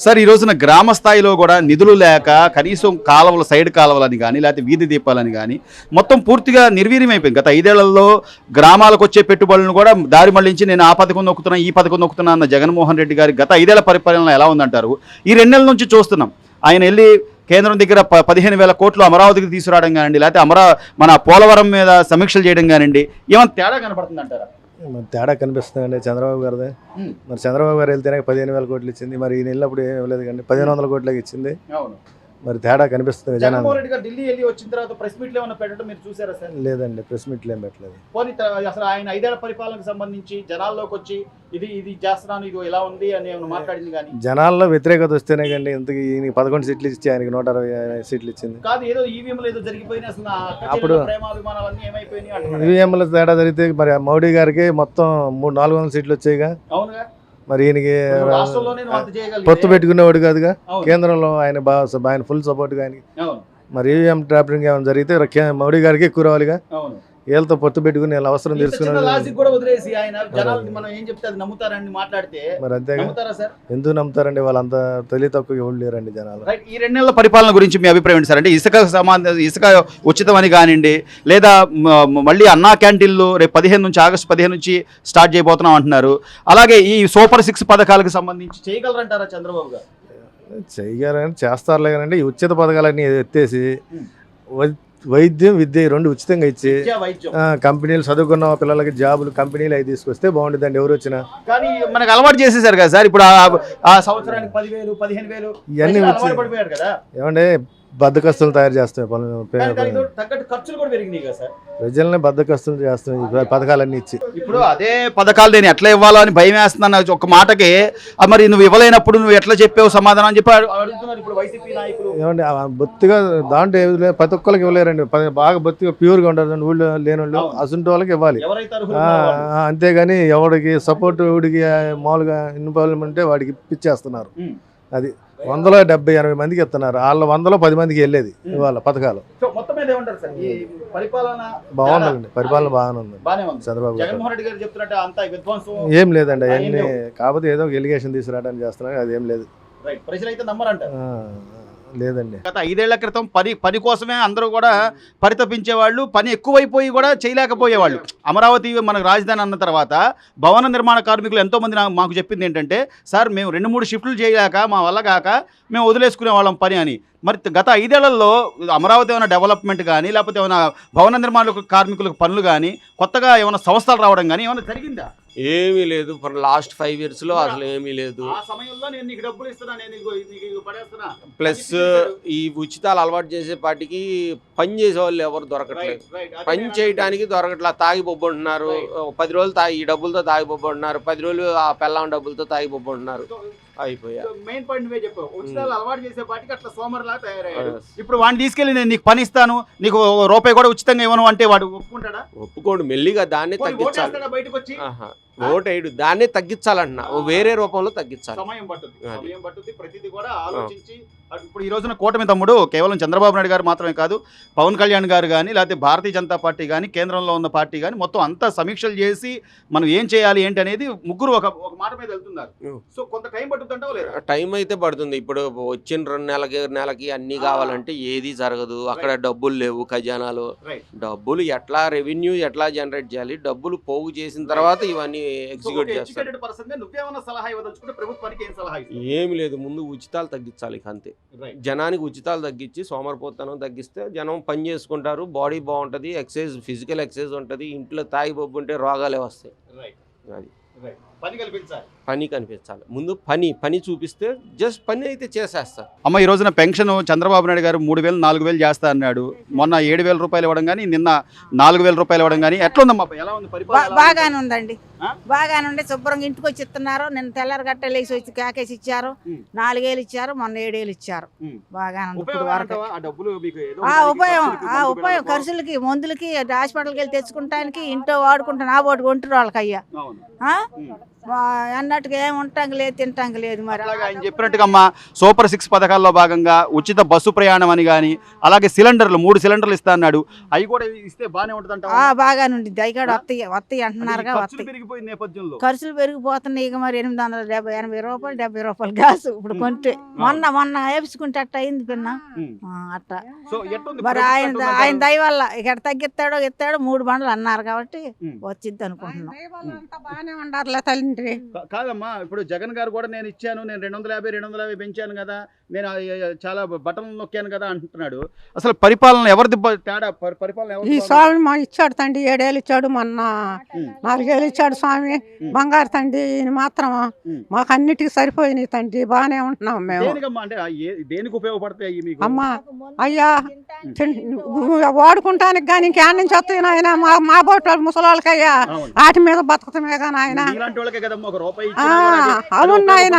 Sir ఈ రోజున గ్రామ స్థాయిలో కూడా నిధులు లేక కనీసం కాలువలు సైడ్ కాలువలని కానీ లేకపోతే వీధి దీపాలని కానీ మొత్తం పూర్తిగా నిర్వీర్యమైపోయింది. గత 5 ఏళ్లలో గ్రామాలకు వచ్చే పెట్టుబడులను కూడా దారి మళ్లించి నేను ఆ పథకం నొక్కుతున్నా ఈ పథకం నొక్కుతున్నా అన్న జగన్మోహన్ రెడ్డి గారి గత 5 ఏళ్ల పరిపాలన ఎలా ఉందంటారు? ఈ 2 నెలల నుంచి చూస్తున్నాం ఆయన వెళ్ళి కేంద్రం దగ్గర 15,000 కోట్లు అమరావతికి తీసుకురావడం కానివ్వండి, లేకపోతే మన పోలవరం మీద సమీక్షలు చేయడం కానివ్వండి, ఏమైనా తేడా కనపడుతుంది అంటారా? తేడా కనిపిస్తుందండి చంద్రబాబు గారిది. మరి చంద్రబాబు గారు వెళ్తేనే 15,000 కోట్లు ఇచ్చింది, మరి ఈయన వెళ్ళినప్పుడు ఏం ఇవ్వలేదు కానీ 1,500 కోట్లకి ఇచ్చింది. మరి తేడా కనిపిస్తుంది జగన్మోహన్ రెడ్డి గారు ఢిల్లీ వెళ్ళి వచ్చిన తర్వాత ప్రెస్ మీట్లు ఏమైనా పెట్టడం మీరు చూసారా సార్? లేదండి, ప్రెస్ మీట్లు ఏం పెట్టలేదు. పోనీ అసలు ఆయన 5 ఏళ్ల పరిపాలనకు సంబంధించి జనాల్లోకి వచ్చి ఇది చేస్తున్నాను, ఇది ఇలా ఉంది అని ఏమైనా మాట్లాడింది కానీ? జనాల్లో వ్యతిరేకత వస్తేనే కండి ఇంతకు ఈయనకి 11 సీట్లు ఇచ్చి ఆయనకి 160 సీట్లు ఇచ్చింది. కాదు, ఏదో ఈవీఎంలు ఏదో జరిగిపోయినాయి, అసలు అప్పుడు ప్రేమాభిమానాలన్నీ ఏమైపోయినాయి? ఈవీఎంల తేడా జరిగితే మరి మోడీ గారికి మొత్తం 400 సీట్లు వచ్చాయిగా. అవునుగా. మరి ఈయనకి పొత్తు పెట్టుకునేవాడు కాదుగా కేంద్రంలో. ఆయన ఫుల్ సపోర్ట్ గా ఆయనకి. మరి ఈవీఎం ట్రాపింగ్ ఏమైనా జరిగితే మోడీ గారికి ఎక్కువ రావాలిగా. వీళ్ళతో పొత్తు పెట్టుకుని వీళ్ళ అవసరం తెలుసుకున్నారు. మరి అంతేగా, ఎందుకు నమ్ముతారండి? వాళ్ళంతా తెలివి తక్కువ ఎవరు లేరండి జనాలు. ఈ 2 నెలల పరిపాలన గురించి మీ అభిప్రాయం సార్? అంటే ఇసుక ఉచితం అని కానివ్వండి, లేదా మళ్ళీ అన్నా క్యాంటీన్లు రేపు ఆగస్టు 15 నుంచి స్టార్ట్ చేయబోతున్నాం అంటున్నారు. అలాగే ఈ సూపర్ 6 పథకాలకు సంబంధించి చేయగలరంటారా చంద్రబాబు గారు? చేయగలరని చేస్తారులే కానీ ఈ ఉచిత పథకాలన్నీ ఎత్తేసి వైద్యం విద్య 2 ఉచితంగా ఇచ్చి కంపెనీలు చదువుకున్న పిల్లలకి జాబులు కంపెనీలు అవి తీసుకొస్తే బాగుంటుందండి ఎవరు వచ్చినా. కానీ మనకు అలవాటు చేసేసారు కదా సార్, ఇప్పుడు ఆ సంవత్సరానికి 10,000 15,000 ఇవన్నీ ఏమంటే బద్దకస్తులు తయారు చేస్తాయి ప్రజల్ని బద్దకస్తులు చేస్తాయి పథకాలన్నీ ఇచ్చి. ఇప్పుడు అదే పథకాలు నేను ఎట్లా ఇవ్వాలో అని భయం వేస్తున్నాను ఒక మాటకి. మరి నువ్వు ఇవ్వలేనప్పుడు నువ్వు ఎట్లా చెప్పావు సమాధానం అని చెప్పి అడుగుతున్నారు ఇప్పుడు వైసీపీ నాయకులు. ఏమండి బొత్తిగా దాంట్లో ప్రతి ఒక్కరికి ఇవ్వలేరండి, బాగా బొత్తిగా ప్యూర్గా ఉంటారు ఊళ్ళో లేని వాళ్ళు, అసంటి వాళ్ళకి ఇవ్వాలి. అంతేగాని ఎవడికి సపోర్ట్ ఊడికి మామూలుగా ఇన్వాల్వ్మెంట్ ఉంటే వాడికి ఇప్పించేస్తున్నారు. అది 170-80 మందికి ఇస్తున్నారు, వాళ్ళ 100లో 10 మందికి వెళ్ళేది ఇవాళ పథకాలు. బాగుందండి, పరిపాలన బాగానే ఉంది చంద్రబాబు గారు. ఏం లేదండి అవన్నీ, కాకపోతే ఏదో ఒక ఎలిగేషన్ తీసుకురావడానికి చేస్తున్నారు, అదేం లేదు. లేదండి. గత 5 ఏళ్ల క్రితం పని కోసమే అందరూ కూడా పరితపించేవాళ్ళు, పని ఎక్కువైపోయి కూడా చేయలేకపోయేవాళ్ళు. అమరావతి మనకు రాజధాని అన్న తర్వాత భవన నిర్మాణ కార్మికులు ఎంతోమంది మాకు చెప్పింది ఏంటంటే, సార్ మేము 2-3 షిఫ్ట్లు చేయలేక మా వల్ల కాక మేము వదిలేసుకునే వాళ్ళం పని అని. మరి గత 5 ఏళ్లలో అమరావతి ఏమైనా డెవలప్మెంట్ కానీ లేకపోతే ఏమైనా భవన నిర్మాణ కార్మికులకు పనులు కానీ కొత్తగా ఏమైనా సంస్థలు రావడం కానీ ఏమైనా జరిగిందా? ఏమీ లేదు. లాస్ట్ 5 yearsలో అసలు ఏమీ లేదు. ప్లస్ ఈ ఉచితాలు అలవాటు చేసే పాటికి పని చేసే వాళ్ళు ఎవరు దొరకట్లేదు, పని చేయడానికి దొరకట్లేదు. తాగి బొబ్బుంటున్నారు, 10 రోజులు ఈ డబ్బులతో తాగి బొబ్బుంటున్నారు, 10 రోజులు ఆ పెళ్ళాం డబ్బులతో తాగి బొబ్బుంటున్నారు. అయిపోయా. మెయిన్ పాయింట్ నువ్వే చెప్పావు, ఉచితాలు అలవాటు చేసే పాటికి అట్లా సోమరిలా తయారయ్యాడు. ఇప్పుడు వాడిని తీసుకెళ్ళి నేను నీకు పని ఇస్తాను, నీకు రూపాయి కూడా ఉచితంగా ఇవ్వను అంటే వాడు ఒప్పుకుంటాడా? ఒప్పుకోడు. మెల్లిగా దాన్ని తగ్గించాలి. బయటకు వచ్చి ఓటేడు దాన్నే తగ్గించాలంటున్నా, వేరే రూపంలో తగ్గించాలి. సమయం పట్టుద్ది ప్రతిదీ కూడా ఆలోచించి. ఇప్పుడు ఈ రోజున కూటమి తమ్ముడు కేవలం చంద్రబాబు నాయుడు గారు మాత్రమే కాదు, పవన్ కళ్యాణ్ గారు కానీ లేకపోతే భారతీయ జనతా పార్టీ కానీ కేంద్రంలో ఉన్న పార్టీ కానీ మొత్తం అంతా సమీక్షలు చేసి మనం ఏం చేయాలి ఏంటి అనేది ముగ్గురు ఒక మాట మీద వెళ్తున్నారు. సో కొంత టైం పట్టుద్ది అంటావా లేదా? టైం అయితే పడుతుంది. ఇప్పుడు వచ్చిన 2 నెలకి అన్ని కావాలంటే ఏది జరగదు. అక్కడ డబ్బులు లేవు ఖజానాలో. డబ్బులు ఎట్లా రెవెన్యూ ఎట్లా జనరేట్ చేయాలి, డబ్బులు పోగు చేసిన తర్వాత ఇవన్నీ ఎగ్జిక్యూట్ చేస్తారు. ఏమి లేదు, ముందు ఉచితాలు తగ్గించాలి అంతే. జనానికి ఉచితాలు తగ్గించి సోమరిపోతనం తగ్గిస్తే జనం పని చేసుకుంటారు, బాడీ బాగుంటుంది, ఎక్సర్సైజ్ ఫిజికల్ ఎక్సర్సైజ్ ఉంటుంది. ఇంట్లో తాగి బొబ్బు ఉంటే రోగాలే వస్తాయి. అది పని కనిపించాలి ముందు. పని చూపిస్తే జస్ట్ పని అయితే చేసేస్తారు. అమ్మ ఈ రోజున పెన్షన్ చంద్రబాబు నాయుడు గారు 3,000 4,000 చేస్తా అన్నాడు. మొన్న 7,000 రూపాయలు ఇవ్వడం కానీ నిన్న 4,000 రూపాయలు ఇవ్వడం కానీ ఎట్లుందమ్మా? ఎలా ఉంది పరిపాలన? బాగానే ఉందండి, బాగానే ఉండే. శుభ్రంగా ఇంటికి వచ్చి ఇస్తున్నారు. నిన్న తెల్లారి గట్టలేసి వచ్చి కాకేసి ఇచ్చారు. 4,000 ఇచ్చారు, మొన్న 7,000 ఇచ్చారు. బాగానే ఉంది. ఉపయోగం ఖర్చులకి, మందులకి, హాస్పిటల్కి వెళ్ళి తెచ్చుకుంటానికి, ఇంట్లో వాడుకుంటాను ఆ ఒకటి కొంటారు వాళ్ళకి. అయ్యా అన్నట్టుగా ఏం ఉంటాం లేదు తింటాం లేదు మరి అలాగే ఆయన చెప్పినట్టుగా అమ్మా సూపర్ 6 పథకాల్లో భాగంగా ఉచిత బస్సు ప్రయాణం అని కానీ అలాగే సిలిండర్లు 3 సిలిండర్లు ఇస్తా అన్నాడు. అవి కూడా ఇస్తే బాగానే ఉంటుంది బాగానే ఉండిద్ది. అవి కూడా వస్తాయి అంటున్నారుగా వస్తాయి. పెరిగిపోయిన నేపథ్యంలో ఖర్చులు పెరిగిపోతున్నాయి. ఇక మరి 870 80 రూపాయలు 70 రూపాయలు గ్యాస్ ఇప్పుడు కొంటే మొన్న వేపించుకుంటే అట్ట అయింది పిన్న అట్ట. మరి ఆయన దయ వల్ల ఇక్కడ తగ్గిస్తాడో ఇస్తాడో 3 బండ్లు అన్నారు కాబట్టి వచ్చింది అనుకుంటున్నాం. బాగానే ఉండాలి తండ్రి. కాదమ్మా ఇప్పుడు జగన్ గారు కూడా నేను ఇచ్చాను, నేను 250 పెంచాను కదా, నేను చాలా బటన్లు నొక్కాను కదా అంటున్నాడు. అసలు పరిపాలన ఎవరిది తేడా? పరిపాలన ఈ స్వామి మా ఇచ్చాడు తండ్రి 7 ఏళ్ళు ఇచ్చాడు, మొన్న 4 ఏళ్ళు ఇచ్చాడు స్వామి. బంగారు తండ్రి ఈయన మాత్రం మాకు అన్నిటికీ సరిపోయినాయి తండ్రి. బాగానే ఉంటున్నాం మేము. అంటే దేనికి ఉపయోగపడతాయి మీకు? అమ్మా అయ్యా వాడుకుంటానికి కానీ ఇంకేం నుంచి వస్తాయి నాయన మా బోట్ ముసలాళ్ళకయ్యా వాటి మీద బతుకుతామే కానీ ఆయన. అవును నాయన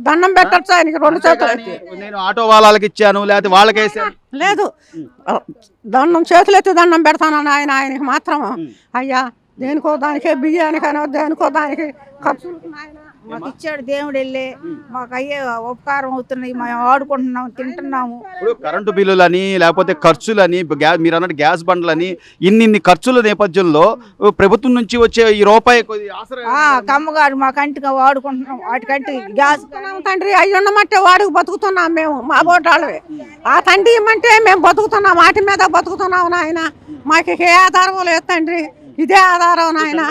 దండం పెట్టచ్చు ఆయనకి 2 చేతులు. నేను ఆటో వాళ్ళకి ఇచ్చాను లేకపోతే వాళ్ళకి వేసాను లేదు, దండం చేతులు ఎత్తి దండం పెడతాను ఆయన. ఆయనకి మాత్రం అయ్యా దేనికో దానికే బియ్యానికనో దేనికో దానికి ఖర్చులకు నాయన మాకు ఇచ్చాడు దేవుడు వెళ్ళి మాకు అయ్యే ఉపకారం అవుతున్నాయి. మేము వాడుకుంటున్నాము తింటున్నాము. ఇప్పుడు కరెంటు బిల్లులని లేకపోతే ఖర్చులని మీరు అన్నట్టు గ్యాస్ బండ్లని ఇన్ని ఖర్చుల నేపథ్యంలో ప్రభుత్వం నుంచి వచ్చే ఈ రూపాయి కమ్మగారు మా కంటిగా వాడుకుంటున్నాం. వాటికంటే గ్యాస్ తండ్రి అయ్యి ఉండమంటే వాడికి బతుకుతున్నాం మేము. మా బోటాళ్ళవి ఆ తండ్రి ఇమ్మంటే మేము బతుకుతున్నాం. వాటి మీద బతుకుతున్నాం నాయన. మాకు ఏ ఆధారం లేదు తండ్రి, ఇదే ఆధారం నాయన.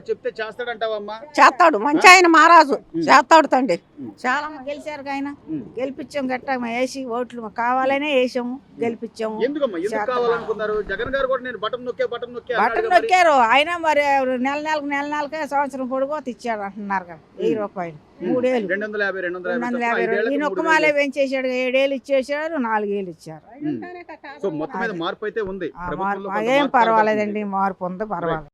చెప్తే చేస్తాడంటావమ్మా? చేస్తాడు, మంచి ఆయన మహారాజు చేస్తాడు తండ్రి. చాలా గెలిచారు ఆయన, గెలిపించాం గట్ట వేసి ఓట్లు కావాలనే వేసాము గెలిపించాము. బటన్ నొక్కారు ఆయన. మరి నెలకే సంవత్సరం పొడుగు ఇచ్చాడు అంటున్నారు కదా 1000 రూపాయలు 3 ఏళ్ళు 250. ఈయన ఒక్క మాలే పెంచేసాడు. 7 ఏళ్ళు ఇచ్చేసాడు, 4 ఏళ్ళు ఇచ్చారు. సో మొత్తం మీద మార్పు అయితే ఉంది. ఏం పర్వాలేదండి, మార్పు ఉంది పర్వాలేదు.